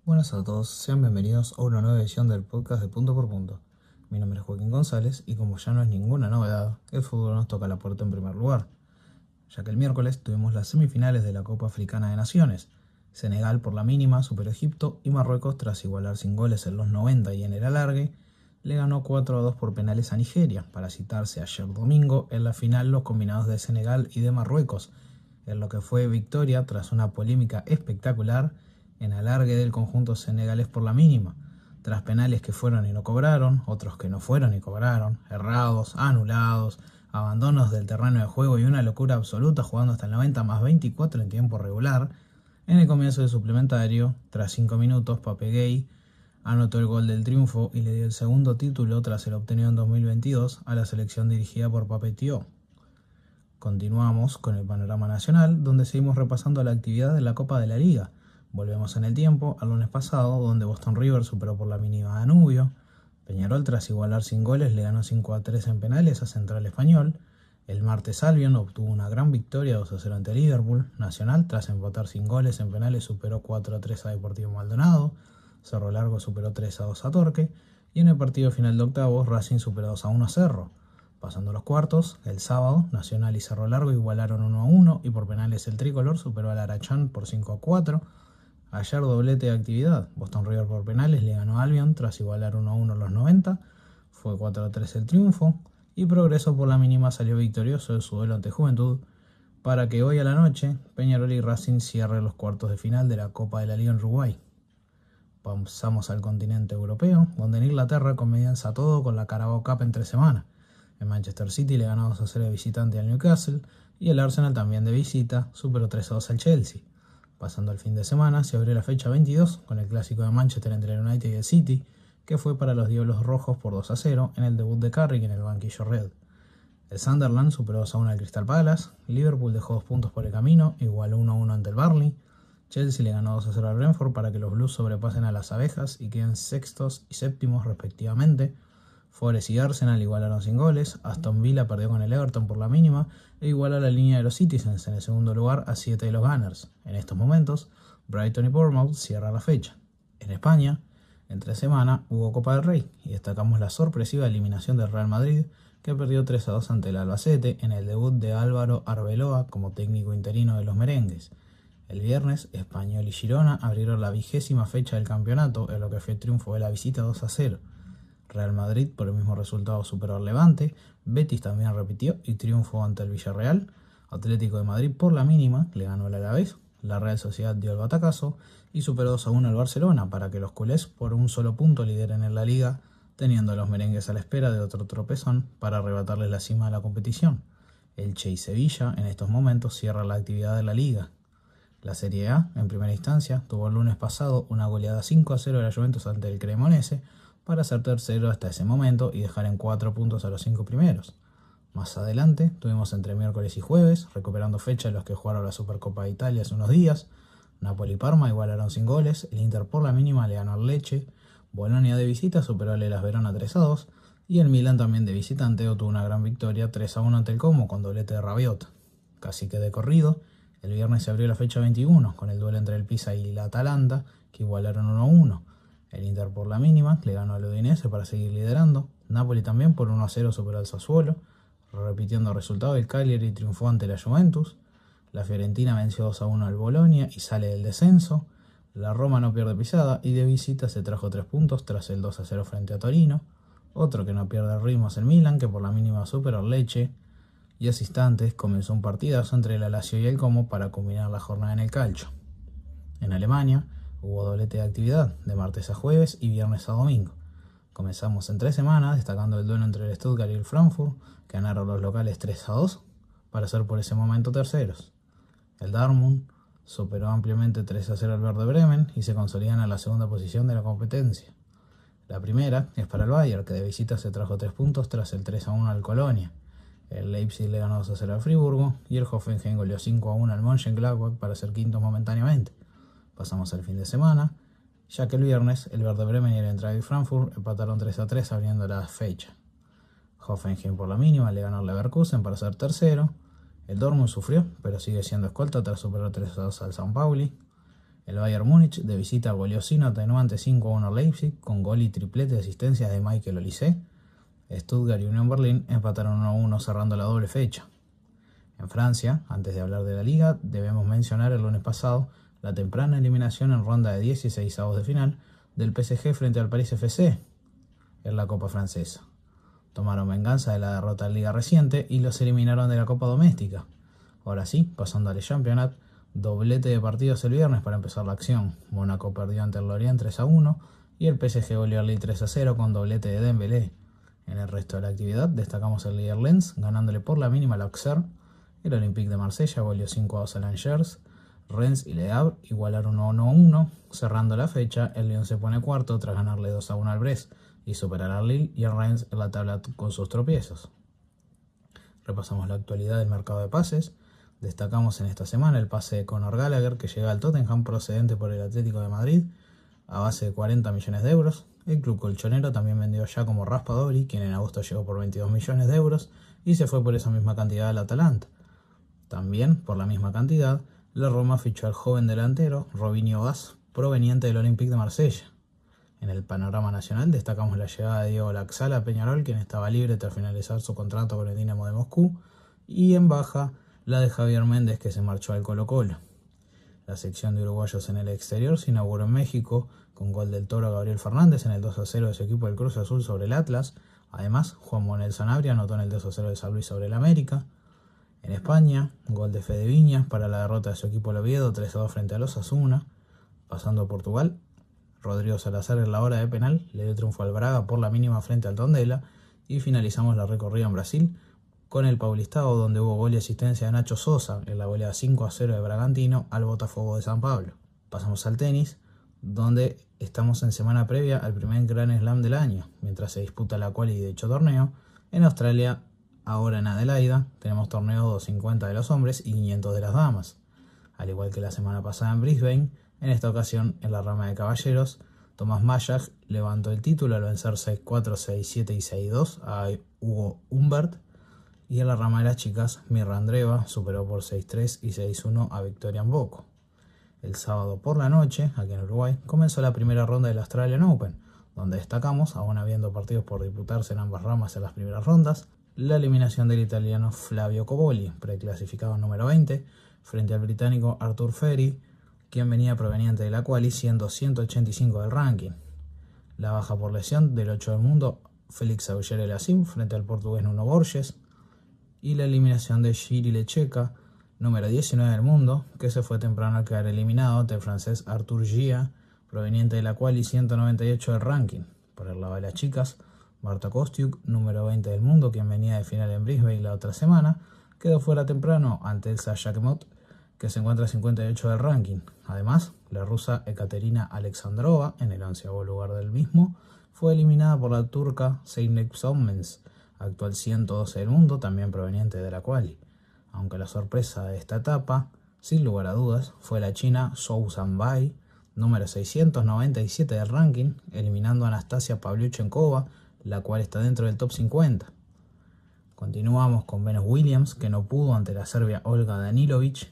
Buenas a todos, sean bienvenidos a una nueva edición del podcast de Punto por Punto. Mi nombre es Joaquín González y como ya no es ninguna novedad, el fútbol nos toca la puerta en primer lugar, ya que el miércoles tuvimos las semifinales de la Copa Africana de Naciones. Senegal por la mínima superó a Egipto y Marruecos, tras igualar sin goles en los 90 y en el alargue, le ganó 4-2 por penales a Nigeria, para citarse ayer domingo en la final los combinados de Senegal y de Marruecos, en lo que fue victoria tras una polémica espectacular en alargue del conjunto senegalés por la mínima, tras penales que fueron y no cobraron, otros que no fueron y cobraron, errados, anulados, abandonos del terreno de juego y una locura absoluta jugando hasta el 90 más 24 en tiempo regular. En el comienzo del suplementario, tras 5 minutos, Pape Gueye anotó el gol del triunfo y le dio el segundo título tras el obtenido en 2022 a la selección dirigida por Pape Thiaw. Continuamos con el panorama nacional, donde seguimos repasando la actividad de la Copa de la Liga. Volvemos en el tiempo al lunes pasado, donde Boston River superó por la mínima a Danubio. Peñarol, tras igualar sin goles, le ganó 5-3 en penales a Central Español. El martes Albion obtuvo una gran victoria 2-0 ante Liverpool. Nacional, tras empatar sin goles en penales, superó 4-3 a Deportivo Maldonado. Cerro Largo superó 3-2 a Torque. Y en el partido final de octavos, Racing superó 2-1 a Cerro. Pasando los cuartos, el sábado, Nacional y Cerro Largo igualaron 1-1 y por penales el tricolor superó al Arachán por 5-4. Ayer doblete de actividad, Boston River por penales le ganó a Albion tras igualar 1-1 en los 90, fue 4-3 el triunfo, y Progreso por la mínima salió victorioso de su duelo ante Juventud, para que hoy a la noche Peñarol y Racing cierren los cuartos de final de la Copa de la Liga en Uruguay. Pasamos al continente europeo, donde en Inglaterra comienza todo con la Carabao Cup entre semana. El Manchester City le ganó 2-0 de visitante al Newcastle, y el Arsenal también de visita superó 3-2 al Chelsea. Pasando al fin de semana, se abrió la fecha 22 con el clásico de Manchester entre el United y el City, que fue para los Diablos Rojos por 2-0 en el debut de Carrick en el banquillo red. El Sunderland superó 2-1 al Crystal Palace, Liverpool dejó 2 puntos por el camino, igualó 1-1 ante el Burnley, Chelsea le ganó 2-0 al Brentford para que los Blues sobrepasen a las Abejas y queden sextos y séptimos respectivamente. Forest y Arsenal igualaron sin goles, Aston Villa perdió con el Everton por la mínima e igualó la línea de los Citizens en el segundo lugar a 7 de los Gunners. En estos momentos, Brighton y Bournemouth cierran la fecha. En España, entre semana hubo Copa del Rey y destacamos la sorpresiva eliminación del Real Madrid, que perdió 3-2 ante el Albacete en el debut de Álvaro Arbeloa como técnico interino de los merengues. El viernes, Español y Girona abrieron la 20ª fecha del campeonato, en lo que fue triunfo de la visita 2-0. Real Madrid por el mismo resultado superó al Levante, Betis también repitió y triunfó ante el Villarreal, Atlético de Madrid por la mínima le ganó al Alavés, la Real Sociedad dio el batacazo y superó 2-1 al Barcelona para que los culés por un solo punto lideren en la liga, teniendo a los merengues a la espera de otro tropezón para arrebatarles la cima de la competición. Elche y Sevilla en estos momentos cierran la actividad de la liga. La Serie A, en primera instancia, tuvo el lunes pasado una goleada 5-0 de la Juventus ante el Cremonese, para ser tercero hasta ese momento y dejar en 4 puntos a los 5 primeros. Más adelante tuvimos entre miércoles y jueves, recuperando fecha en los que jugaron la Supercopa de Italia hace unos días. Napoli y Parma igualaron sin goles, el Inter por la mínima le ganó al Lecce, Bolonia de visita superó al Hellas Verona 3-2 y el Milan también de visitante obtuvo una gran victoria 3-1 ante el Como con doblete de Rabiot. Casi que de corrido, el viernes se abrió la fecha 21 con el duelo entre el Pisa y la Atalanta, que igualaron 1-1. El Inter por la mínima le ganó al Udinese para seguir liderando. Napoli también por 1-0 superó al Sassuolo. Repitiendo el resultado, el Cagliari triunfó ante la Juventus. La Fiorentina venció 2-1 al Bolonia y sale del descenso. La Roma no pierde pisada y de visita se trajo 3 puntos tras el 2-0 frente a Torino. Otro que no pierde ritmo es el Milan, que por la mínima superó al Lecce. Y hace instantes comenzó un partidazo entre el Lazio y el Como para culminar la jornada en el calcio. En Alemania hubo doblete de actividad, de martes a jueves y viernes a domingo. Comenzamos en 3 semanas, destacando el duelo entre el Stuttgart y el Frankfurt, que ganaron los locales 3-2, para ser por ese momento terceros. El Dortmund superó ampliamente 3-0 al Werder Bremen y se consolidan en la segunda posición de la competencia. La primera es para el Bayern, que de visita se trajo 3 puntos tras el 3-1 al Colonia. El Leipzig le ganó 2-0 al Friburgo y el Hoffenheim goleó 5-1 al Mönchengladbach para ser quintos momentáneamente. Pasamos al fin de semana, ya que el viernes el Werder Bremen y el Eintracht Frankfurt empataron 3-3 abriendo la fecha. Hoffenheim por la mínima le ganó al Leverkusen para ser tercero. El Dortmund sufrió, pero sigue siendo escolta tras superar 3-2 al San Pauli. El Bayern Múnich de visita goleó sin atenuante 5-1 Leipzig con gol y triplete de asistencias de Michael Olise. Stuttgart y Unión Berlín empataron 1-1 cerrando la doble fecha. En Francia, antes de hablar de la Liga, debemos mencionar el lunes pasado la temprana eliminación en ronda de 16avos de final del PSG frente al Paris FC en la Copa Francesa. Tomaron venganza de la derrota en Liga reciente y los eliminaron de la Copa Doméstica. Ahora sí, pasando al Championnat, doblete de partidos el viernes para empezar la acción. Mónaco perdió ante el Lorient 3-1 y el PSG goleó al Lille 3-0 con doblete de Dembélé. En el resto de la actividad destacamos el líder Lens ganándole por la mínima al Auxerre. El Olympique de Marsella goleó 5-2 al Angers. Rennes y Le Havre igualaron 1-1. Cerrando la fecha, el Lyon se pone cuarto tras ganarle 2-1 al Brest y superar al Lille y al Rennes en la tabla con sus tropiezos. Repasamos la actualidad del mercado de pases. Destacamos en esta semana el pase de Conor Gallagher, que llega al Tottenham procedente por el Atlético de Madrid a base de 40 millones de euros. El club colchonero también vendió ya como Raspadori, quien en agosto llegó por 22 millones de euros y se fue por esa misma cantidad al Atalanta. También, por la misma cantidad, la Roma fichó al joven delantero Robinho Vaz, proveniente del Olympique de Marsella. En el panorama nacional destacamos la llegada de Diego Laxala a Peñarol, quien estaba libre tras finalizar su contrato con el Dinamo de Moscú, y en baja la de Javier Méndez, que se marchó al Colo-Colo. La sección de uruguayos en el exterior se inauguró en México con gol del Toro Gabriel Fernández en el 2-0 de su equipo del Cruz Azul sobre el Atlas. Además, Juan Manuel Sanabria anotó en el 2-0 de San Luis sobre el América. En España, gol de Fede Viñas para la derrota de su equipo el Oviedo 3-2 frente a los Osasuna. Pasando a Portugal, Rodrigo Salazar en la hora de penal le dio triunfo al Braga por la mínima frente al Tondela. Y finalizamos la recorrida en Brasil con el Paulistao, donde hubo gol y asistencia de Nacho Sosa en la goleada 5-0 de Bragantino al Botafogo de San Pablo. Pasamos al tenis, donde estamos en semana previa al primer Grand Slam del año, mientras se disputa la quali de dicho torneo. En Australia, ahora en Adelaida, tenemos torneo 250 de los hombres y 500 de las damas. Al igual que la semana pasada en Brisbane, en esta ocasión en la rama de caballeros, Tomás Mayach levantó el título al vencer 6-4, 6-7 y 6-2 a Hugo Humbert. Y en la rama de las chicas, Mirra Andreeva superó por 6-3 y 6-1 a Victoria Mboco. El sábado por la noche, aquí en Uruguay, comenzó la primera ronda del Australian Open, donde destacamos, aún habiendo partidos por disputarse en ambas ramas en las primeras rondas, la eliminación del italiano Flavio Cobolli, preclasificado número 20, frente al británico Arthur Ferry, quien venía proveniente de la quali siendo 185 del ranking. La baja por lesión del 8 del mundo, Félix Auger-Aliassime, frente al portugués Nuno Borges, y la eliminación de Jiří Lecheka, número 19 del mundo, que se fue temprano al quedar eliminado ante el francés Arthur Gia, proveniente de la quali 198 del ranking. Por el lado de las chicas, Marta Kostyuk, número 20 del mundo, quien venía de final en Brisbane la otra semana, quedó fuera temprano ante Elsa Yakhemov, que se encuentra 58 del ranking. Además, la rusa Ekaterina Alexandrova, en el 11º lugar del mismo, fue eliminada por la turca Zeynep Sonmez, actual 112 del mundo, también proveniente de la quali. Aunque la sorpresa de esta etapa, sin lugar a dudas, fue la china Zhou Zanbai, número 697 del ranking, eliminando a Anastasia Pavlyuchenkova, la cual está dentro del top 50. Continuamos con Venus Williams, que no pudo ante la serbia Olga Danilovic.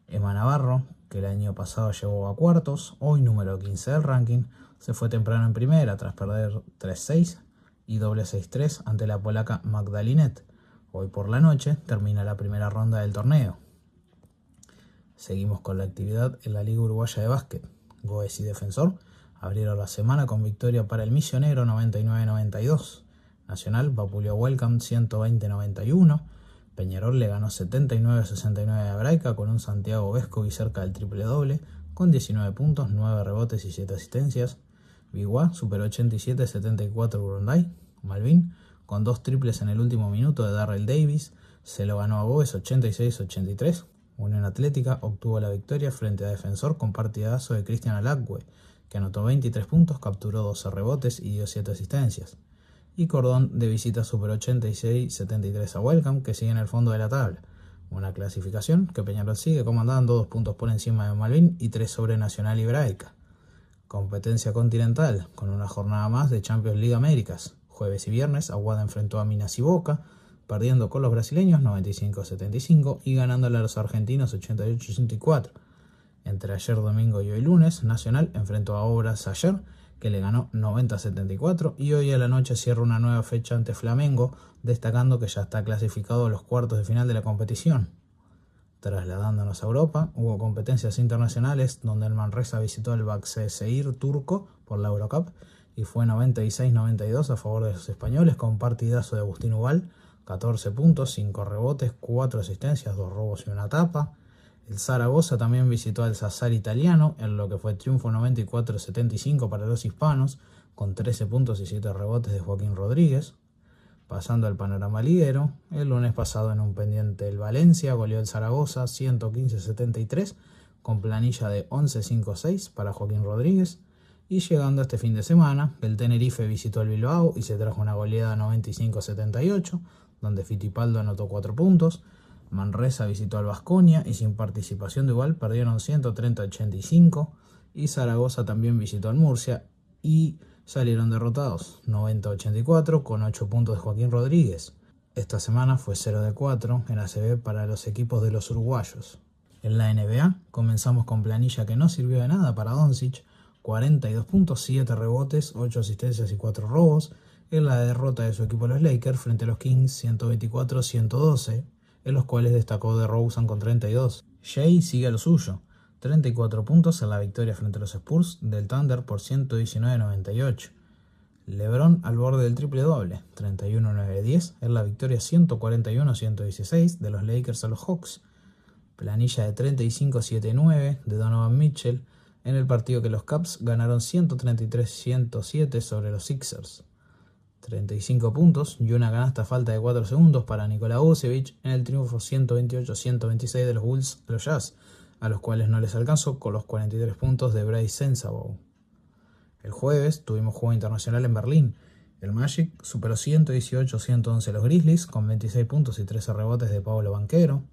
Emma Navarro, que el año pasado llegó a cuartos, hoy número 15 del ranking, se fue temprano en primera tras perder 3-6 y doble 6-3 ante la polaca Magdalinet. Hoy por la noche termina la primera ronda del torneo. Seguimos con la actividad en la Liga Uruguaya de Básquet. Goes y Defensor abrieron la semana con victoria para el Misionero 99-92. Nacional vapuleó a Welcome 120-91. Peñarol le ganó 79-69 a Hebraica con un Santiago Vescovi cerca del triple doble, con 19 puntos, 9 rebotes y 7 asistencias. Biguá superó 87-74 Urunday. Malvin, con 2 triples en el último minuto de Darrell Davis, se lo ganó a Boves 86-83. Unión Atlética obtuvo la victoria frente a Defensor con partidazo de Cristian Alacue, que anotó 23 puntos, capturó 12 rebotes y dio 7 asistencias. Y Cordón de visita superó 86-73 a Welcome, que sigue en el fondo de la tabla. Una clasificación que Peñarol sigue comandando, 2 puntos por encima de Malvin y 3 sobre Nacional y Hebraica. Competencia continental, con una jornada más de Champions League Américas. Jueves y viernes, Aguada enfrentó a Minas y Boca, perdiendo con los brasileños 95-75 y ganándole a los argentinos 88-84. Entre ayer domingo y hoy lunes, Nacional enfrentó a Obras ayer, que le ganó 90-74, y hoy a la noche cierra una nueva fecha ante Flamengo, destacando que ya está clasificado a los cuartos de final de la competición. Trasladándonos a Europa, hubo competencias internacionales donde el Manresa visitó al Başakşehir turco por la Eurocup y fue 96-92 a favor de los españoles, con partidazo de Agustín Ubal, 14 puntos, 5 rebotes, 4 asistencias, 2 robos y una tapa. El Zaragoza también visitó al Sassari italiano, en lo que fue triunfo 94-75 para los hispanos, con 13 puntos y 7 rebotes de Joaquín Rodríguez. Pasando al panorama liguero, el lunes pasado en un pendiente el Valencia goleó el Zaragoza 115-73 con planilla de 11-5-6 para Joaquín Rodríguez. Y llegando a este fin de semana, el Tenerife visitó el Bilbao y se trajo una goleada 95-78, donde Fittipaldo anotó 4 puntos. Manresa visitó al Baskonia y sin participación de Ubal perdieron 130-85. Y Zaragoza también visitó al Murcia y salieron derrotados 90-84 con 8 puntos de Joaquín Rodríguez. Esta semana fue 0-4 en ACB para los equipos de los uruguayos. En la NBA comenzamos con planilla que no sirvió de nada para Doncic, 42 puntos, 7 rebotes, 8 asistencias y 4 robos, en la derrota de su equipo los Lakers frente a los Kings 124-112, en los cuales destacó DeRozan con 32. Shai sigue a lo suyo, 34 puntos en la victoria frente a los Spurs del Thunder por 119-98. LeBron al borde del triple doble, 31-9-10 en la victoria 141-116 de los Lakers a los Hawks. Planilla de 35-7-9 de Donovan Mitchell en el partido que los Cavs ganaron 133-107 sobre los Sixers. 35 puntos y una canasta a falta de 4 segundos para Nikola Vucevic en el triunfo 128-126 de los Bulls de los Jazz, a los cuales no les alcanzó con los 43 puntos de Bryce Sensabaugh. El jueves tuvimos juego internacional en Berlín. El Magic superó 118-111 a los Grizzlies con 26 puntos y 13 rebotes de Paolo Banchero.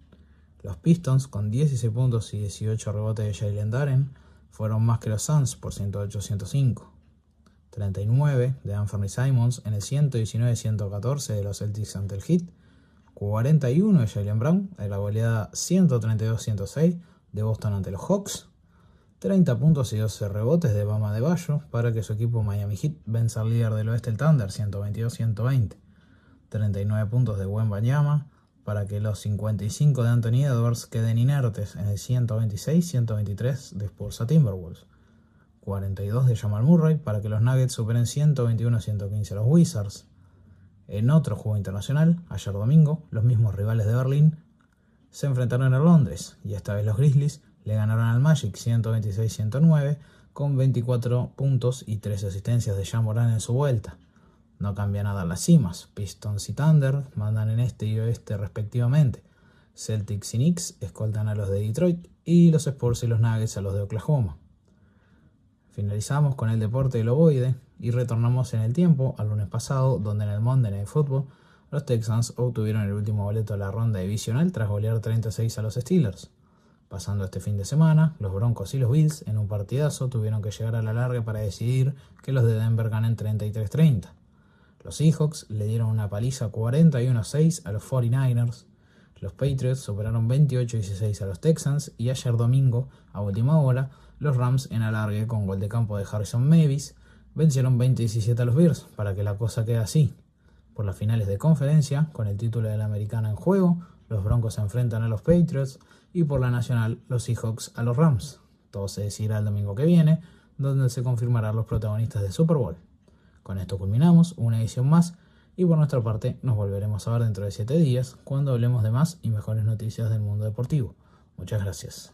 Los Pistons con 16 puntos y 18 rebotes de Jalen Duren fueron más que los Suns por 108-105. 39 de Anthony Simons en el 119-114 de los Celtics ante el Heat. 41 de Jaylen Brown en la goleada 132-106 de Boston ante los Hawks. 30 puntos y 12 rebotes de Bam Adebayo para que su equipo Miami Heat venza al líder del oeste el Thunder 122-120. 39 puntos de Wembanyama para que los 55 de Anthony Edwards queden inertes en el 126-123 de Spurs a Timberwolves. 42 de Jamal Murray para que los Nuggets superen 121-115 a los Wizards. En otro juego internacional, ayer domingo, los mismos rivales de Berlín se enfrentaron en Londres y esta vez los Grizzlies le ganaron al Magic 126-109 con 24 puntos y 13 asistencias de Ja Morant en su vuelta. No cambia nada en las cimas, Pistons y Thunder mandan en este y oeste respectivamente. Celtics y Knicks escoltan a los de Detroit y los Spurs y los Nuggets a los de Oklahoma. Finalizamos con el deporte del ovoide y retornamos en el tiempo al lunes pasado, donde en el Monday Night Football los Texans obtuvieron el último boleto a la ronda divisional tras golear 36 a los Steelers. Pasando este fin de semana, los Broncos y los Bills en un partidazo tuvieron que llegar a la larga para decidir que los de Denver ganen 33-30. Los Seahawks le dieron una paliza 41-6 a los 49ers. Los Patriots superaron 28-16 a los Texans y ayer domingo, a última hora, los Rams en alargue con gol de campo de Harrison Mavis vencieron 20-17 a los Bears para que la cosa quede así. Por las finales de conferencia, con el título de la americana en juego, los Broncos se enfrentan a los Patriots y por la nacional los Seahawks a los Rams. Todo se decidirá el domingo que viene, donde se confirmarán los protagonistas del Super Bowl. Con esto culminamos una edición más y por nuestra parte nos volveremos a ver dentro de 7 días cuando hablemos de más y mejores noticias del mundo deportivo. Muchas gracias.